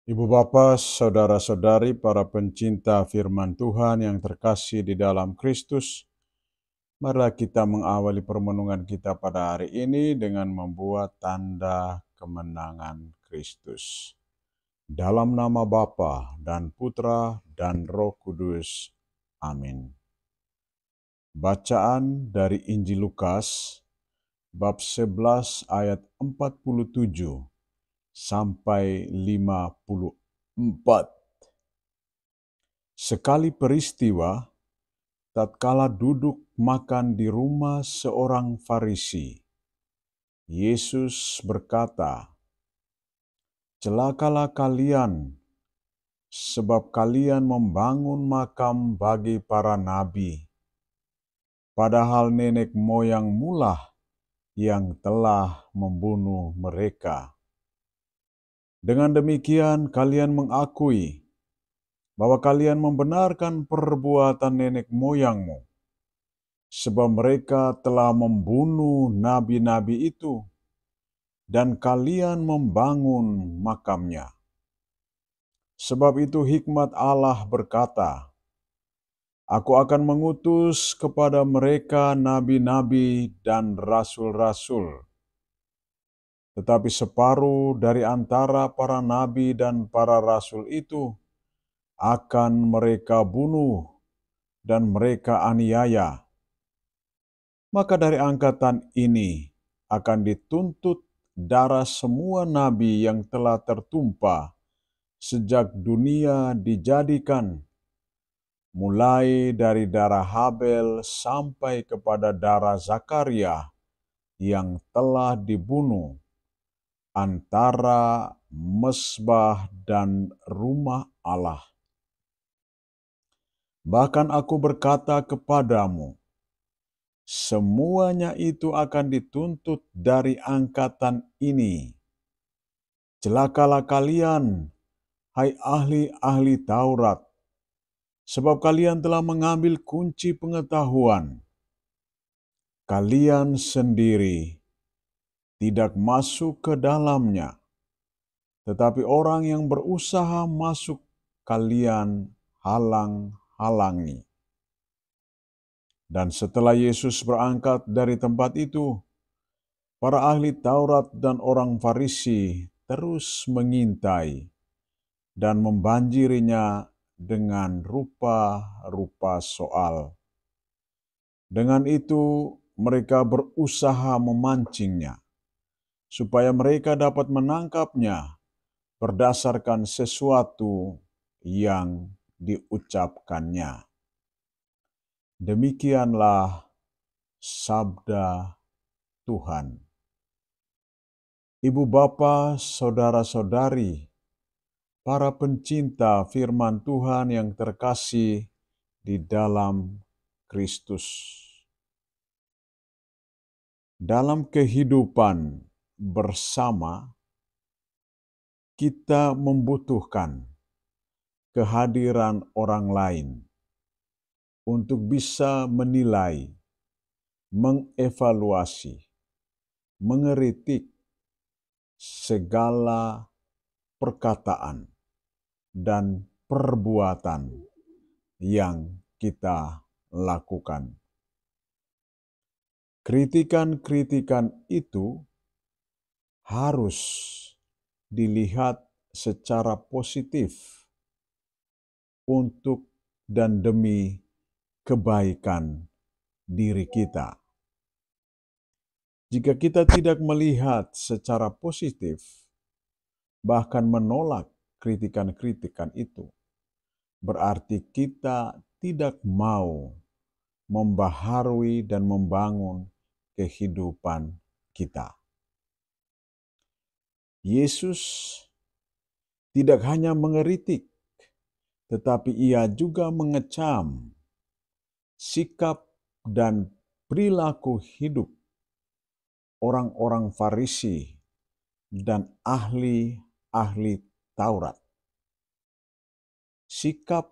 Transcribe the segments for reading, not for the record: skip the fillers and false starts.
Ibu bapa, saudara-saudari, para pencinta firman Tuhan yang terkasih di dalam Kristus, marilah kita mengawali permenungan kita pada hari ini dengan membuat tanda kemenangan Kristus. Dalam nama Bapa dan Putra dan Roh Kudus. Amin. Bacaan dari Injil Lukas, bab 11 ayat 47 sampai 54. Sekali peristiwa, tatkala duduk makan di rumah seorang Farisi, Yesus berkata, "Celakalah kalian, sebab kalian membangun makam bagi para nabi, padahal nenek moyangmu lah yang telah membunuh mereka. Dengan demikian kalian mengakui bahwa kalian membenarkan perbuatan nenek moyangmu, sebab mereka telah membunuh nabi-nabi itu, dan kalian membangun makamnya. Sebab itu hikmat Allah berkata, Aku akan mengutus kepada mereka nabi-nabi dan rasul-rasul. Tetapi separuh dari antara para nabi dan para rasul itu akan mereka bunuh dan mereka aniaya. Maka dari angkatan ini akan dituntut darah semua nabi yang telah tertumpah sejak dunia dijadikan, mulai dari darah Habel sampai kepada darah Zakaria yang telah dibunuh antara mesbah dan rumah Allah. Bahkan aku berkata kepadamu, semuanya itu akan dituntut dari angkatan ini. Celakalah kalian, hai ahli-ahli Taurat, sebab kalian telah mengambil kunci pengetahuan. Kalian sendiri tidak masuk ke dalamnya, tetapi orang yang berusaha masuk kalian halang-halangi. Dan setelah Yesus berangkat dari tempat itu, para ahli Taurat dan orang Farisi terus mengintai dan membanjirinya dengan rupa-rupa soal. Dengan itu, mereka berusaha memancingnya, supaya mereka dapat menangkapnya berdasarkan sesuatu yang diucapkannya. Demikianlah sabda Tuhan. Ibu bapa, saudara-saudari, para pencinta firman Tuhan yang terkasih di dalam Kristus. Dalam kehidupan bersama, kita membutuhkan kehadiran orang lain untuk bisa menilai, mengevaluasi, mengeritik segala perkataan dan perbuatan yang kita lakukan. Kritikan-kritikan itu harus dilihat secara positif untuk dan demi kebaikan diri kita. Jika kita tidak melihat secara positif, bahkan menolak kritikan-kritikan itu, berarti kita tidak mau membaharui dan membangun kehidupan kita. Yesus tidak hanya mengeritik, tetapi ia juga mengecam sikap dan perilaku hidup orang-orang Farisi dan ahli-ahli Taurat. Sikap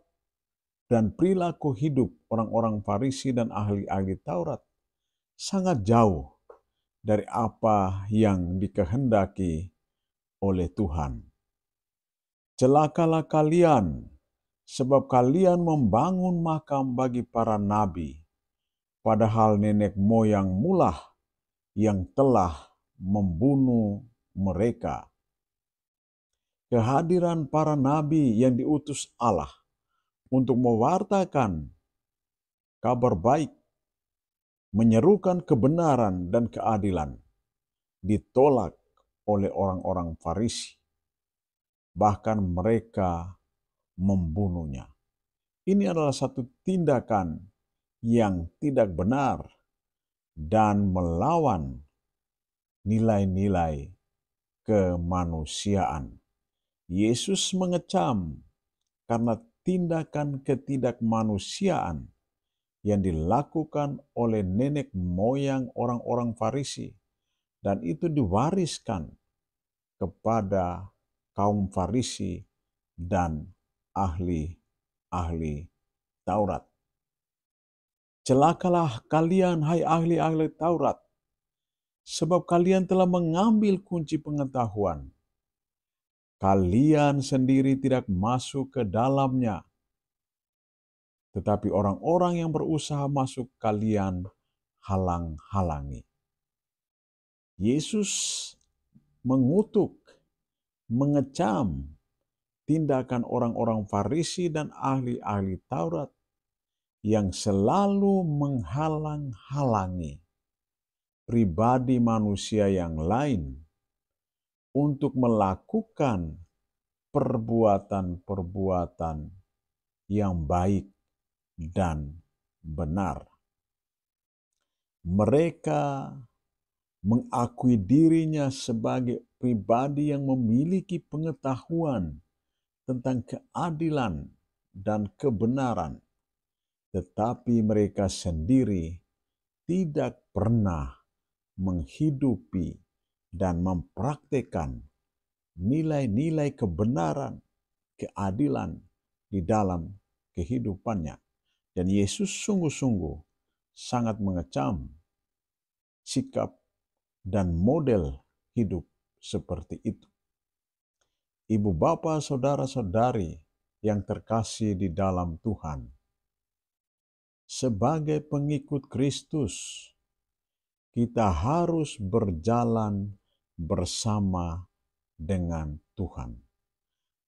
dan perilaku hidup orang-orang Farisi dan ahli-ahli Taurat sangat jauh dari apa yang dikehendaki oleh Tuhan. Celakalah kalian, sebab kalian membangun makam bagi para nabi, padahal nenek moyang mulah yang telah membunuh mereka. Kehadiran para nabi yang diutus Allah untuk mewartakan kabar baik, menyerukan kebenaran dan keadilan, ditolak oleh orang-orang Farisi. Bahkan mereka membunuhnya. Ini adalah satu tindakan yang tidak benar dan melawan nilai-nilai kemanusiaan. Yesus mengecam karena tindakan ketidakmanusiaan yang dilakukan oleh nenek moyang orang-orang Farisi, dan itu diwariskan kepada kaum Farisi dan ahli-ahli Taurat. Celakalah kalian, hai ahli-ahli Taurat, sebab kalian telah mengambil kunci pengetahuan. Kalian sendiri tidak masuk ke dalamnya, tetapi orang-orang yang berusaha masuk kalian halang-halangi. Yesus mengutuk, mengecam tindakan orang-orang Farisi dan ahli-ahli Taurat yang selalu menghalang-halangi pribadi manusia yang lain untuk melakukan perbuatan-perbuatan yang baik dan benar. Mereka mengakui dirinya sebagai pribadi yang memiliki pengetahuan tentang keadilan dan kebenaran, tetapi mereka sendiri tidak pernah menghidupi dan mempraktikkan nilai-nilai kebenaran, keadilan di dalam kehidupannya. Dan Yesus sungguh-sungguh sangat mengecam sikap dan model hidup seperti itu. Ibu bapa, saudara-saudari yang terkasih di dalam Tuhan, sebagai pengikut Kristus, kita harus berjalan bersama dengan Tuhan.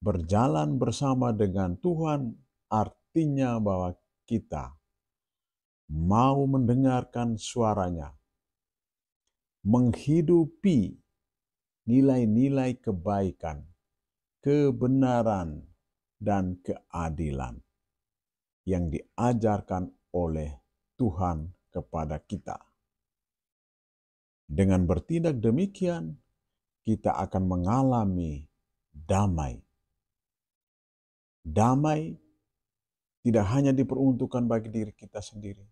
Berjalan bersama dengan Tuhan artinya bahwa kita mau mendengarkan suaranya, menghidupi nilai-nilai kebaikan, kebenaran, dan keadilan yang diajarkan oleh Tuhan kepada kita. Dengan bertindak demikian, kita akan mengalami damai. Damai tidak hanya diperuntukkan bagi diri kita sendiri,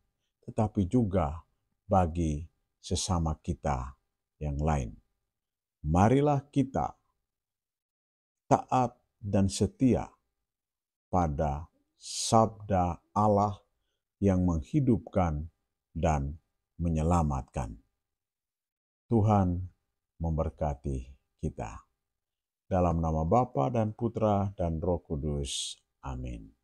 tetapi juga bagi sesama kita yang lain. Marilah kita taat dan setia pada sabda Allah yang menghidupkan dan menyelamatkan. Tuhan memberkati kita. Dalam nama Bapa dan Putra dan Roh Kudus. Amin.